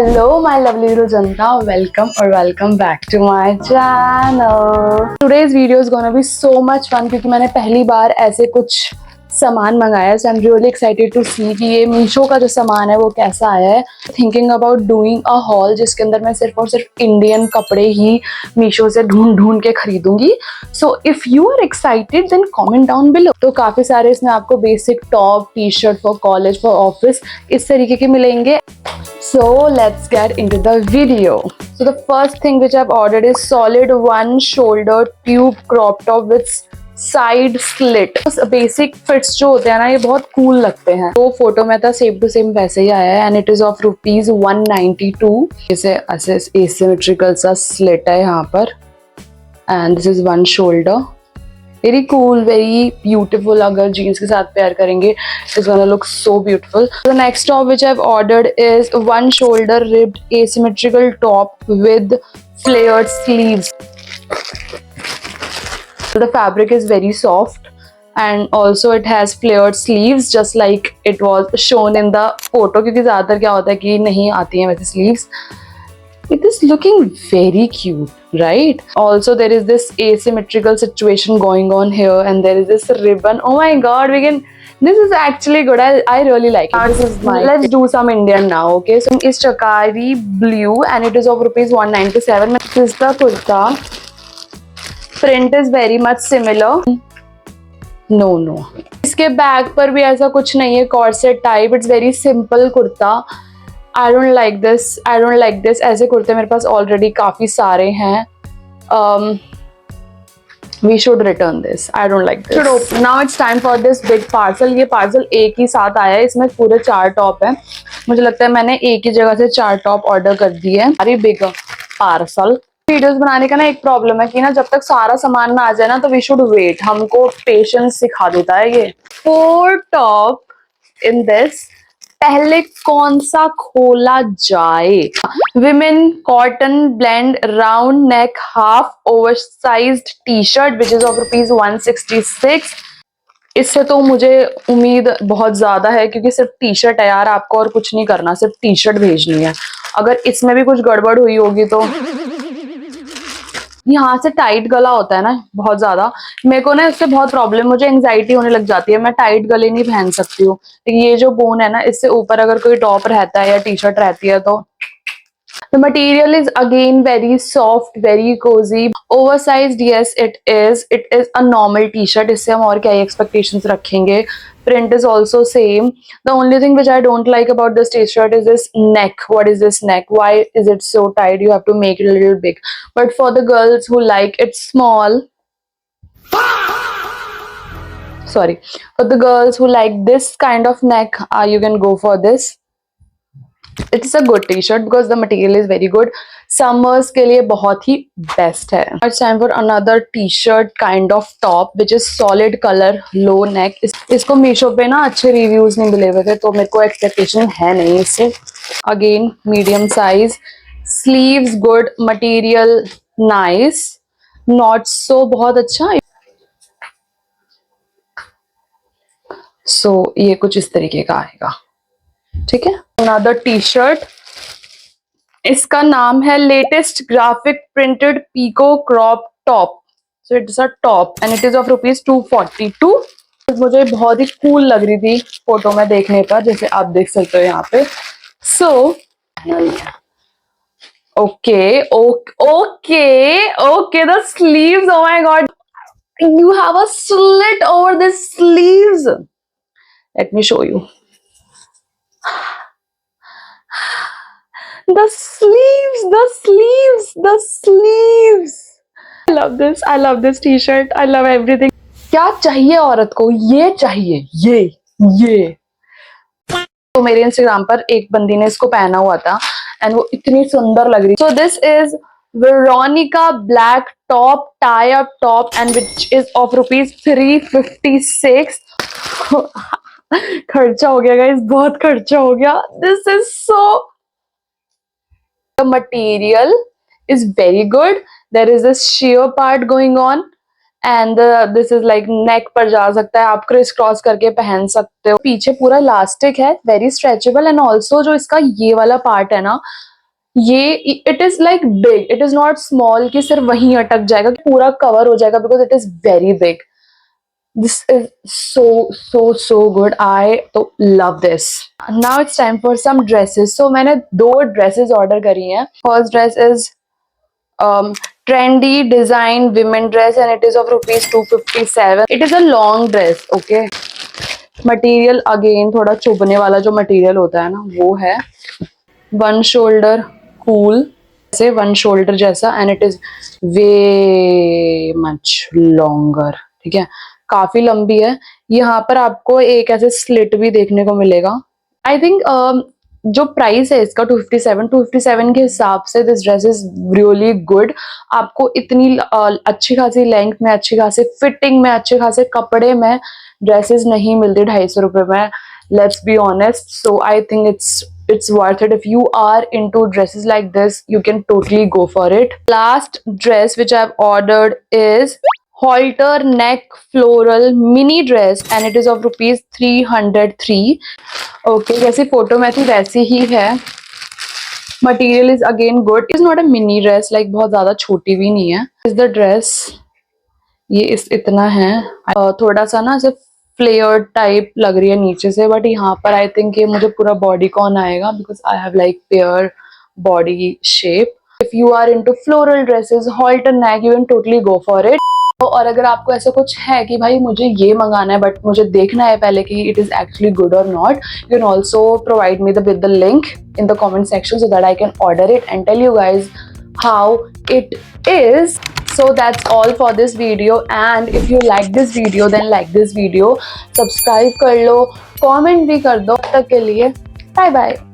Hello my lovely little Janta, welcome back to my channel. Today's video is gonna be so much fun क्योंकि मैंने पहली बार ऐसे कुछ सामान मंगाया है. So I'm really excited to see कि ये मीशो का जो सामान है वो कैसा आया है. Thinking about doing a haul जिसके अंदर मैं सिर्फ और सिर्फ इंडियन कपड़े ही मीशो से ढूंढ के खरीदूंगी. So if you are excited then comment down below. तो काफी सारे इसमें आपको basic top, T shirt for college, for office इस तरीके के मिलेंगे. So let's get into the video. So the first thing which I've ordered is solid one shoulder tube crop top with side slit. Basic fits जो होते हैं ना ये बहुत cool लगते हैं. तो फोटो में था सेम टू सेम वैसे ही आया है and it is of rupees 192. इसे ऐसे asymmetrical सा slit है यहाँ पर and this is one shoulder. Very cool, very beautiful. अगर jeans के साथ पेयर करेंगे it's gonna look so beautiful. The next top which I've ordered is one shoulder ribbed asymmetrical top with flared sleeves. So the fabric is very soft and also it has flared sleeves just like it was shown in the photo. क्योंकि ज़्यादातर क्या होता है कि नहीं आती हैं वैसे sleeves. It is looking very cute, right? Also, there is this asymmetrical situation going on here, and there is this ribbon. Oh my God, This is actually good. I really like it. This is mine. Let's do some Indian now, okay? So, it's Chakari blue, and it is of rupees 197. This is the kurta. Print is very much similar. No. इसके back पर भी ऐसा कुछ नहीं है corset type. It's very simple kurta. I don't like this. ऐसे कुर्ते मेरे पास already काफी सारे हैं. We should return this. I don't like this. Now it's time for this big parcel. ये parcel एक ही साथ आया है. इसमें पूरे 4 टॉप हैं. मुझे लगता है मैंने एक ही जगह से 4 टॉप ऑर्डर कर दिए हैं. very big parcel. वीडियोस बनाने का ना एक प्रॉब्लम है कि ना जब तक सारा सामान ना आ जाए ना तो we should wait. हमको पेशेंस सिखा देता है ये. 4 टॉप in this. पहले कौन सा खोला जाए? Women cotton blend round neck half oversized t-shirt which is of rupees 166. इससे तो मुझे उम्मीद बहुत ज्यादा है क्योंकि सिर्फ टी शर्ट है यार, आपको और कुछ नहीं करना, सिर्फ टी शर्ट भेजनी है. अगर इसमें भी कुछ गड़बड़ हुई होगी तो यहाँ से टाइट गला होता है ना बहुत ज्यादा. मेरे को ना इससे बहुत प्रॉब्लम, मुझे एंजाइटी होने लग जाती है. मैं टाइट गले नहीं पहन सकती हूँ. ये जो बोन है ना इससे ऊपर अगर कोई टॉप रहता है या टी शर्ट रहती है तो. The material is again very soft, very cozy, oversized. Yes, it is. It is a normal t-shirt. इससे हम और क्या ही expectations रखेंगे. Print is also same. The only thing which I don't like about this t-shirt is this neck. What is this neck? Why is it so tight? You have to make it a little big. But for the girls who like it small, sorry, for the girls who like this kind of neck, you can go for this. It's a good t-shirt because the material is very good. Summers के लिए बहुत ही best है. It's time for another t-shirt kind of top which is solid color, low neck. इसको मीशो पे ना अच्छे reviews नहीं मिले हुए थे तो मेरे को expectation है नहीं इससे. Again medium size, sleeves good, material nice, not so बहुत अच्छा. So ये कुछ इस तरीके का आएगा, ठीक है. Another t-shirt. इसका नाम है latest graphic printed pico crop top. So it's a top and it is of rupees 242. मुझे बहुत ही कूल लग रही थी फोटो में देखने पर, जैसे आप देख सकते हो यहाँ पे. So okay, the sleeves. Oh my God, you have a slit over the sleeves. Let me show you. The sleeves. I love this t-shirt. I love everything. क्या चाहिए औरत को? ये चाहिए, ये. तो मेरे इंस्टाग्राम पर एक बंदी ने इसको पहना हुआ था एंड वो इतनी सुंदर लग रही. So this is Veronica black top tie up top and which is of rupees 356. खर्चा हो गया गाइस, बहुत खर्चा हो गया. This is so. The material is very good. There is this sheer part going on and this is like नेक पर जा सकता है, आप क्रिस क्रॉस करके पहन सकते हो। पीछे पूरा इलास्टिक है, वेरी स्ट्रेचेबल, एंड ऑल्सो जो इसका ये वाला पार्ट है ना, ये it is like big, it is not small कि सिर्फ वहीं अटक जाएगा, पूरा कवर हो जाएगा, because it is very big. This is so good. I तो love this. Now it's time for some dresses. So मैंने 2 dresses order करी हैं. First dress is trendy design women dress and it is of rupees 257. It is a long dress. Okay. Material again थोड़ा चुभने वाला जो material होता है ना वो है. One shoulder cool. ऐसे one shoulder जैसा and it is way much longer. ठीक है, काफी लंबी है। यहाँ पर आपको एक ऐसे स्लिट भी देखने को मिलेगा। आई थिंक जो प्राइस है इसका 257 के हिसाब से this dress is really good. आपको इतनी अच्छी खासी लेंथ में, अच्छी खासी फिटिंग में, अच्छे खासे कपड़े में ड्रेसेस नहीं मिलती 250 रुपए में, let's be honest. So I think it's worth it. If you are into dresses like this, you can totally go for it. Last dress which I've ordered is halter neck floral mini dress and it is of rupees 303. Okay, जैसी photo में थी वैसी ही है। Material is again good. It's not a mini dress, like बहुत ज्यादा छोटी भी नहीं है। Is the dress ये इतना है, थोड़ा सा ना सिर्फ फ्लेयर टाइप लग रही है नीचे से, बट यहाँ पर आई थिंक ये मुझे पूरा बॉडी कॉन आएगा because I have like pear body shape. If you are into floral dresses, halter neck, you can totally go for it. और अगर आपको ऐसा कुछ है कि भाई मुझे ये मंगाना है बट मुझे देखना है पहले कि इट इज एक्चुअली गुड और not, you can also provide me with the link in the comment section so that I can order it and tell you guys how it is. So that's all for this video, and if you like this video then like this video, subscribe कर लो, comment भी कर दो। तब तक के लिए bye bye.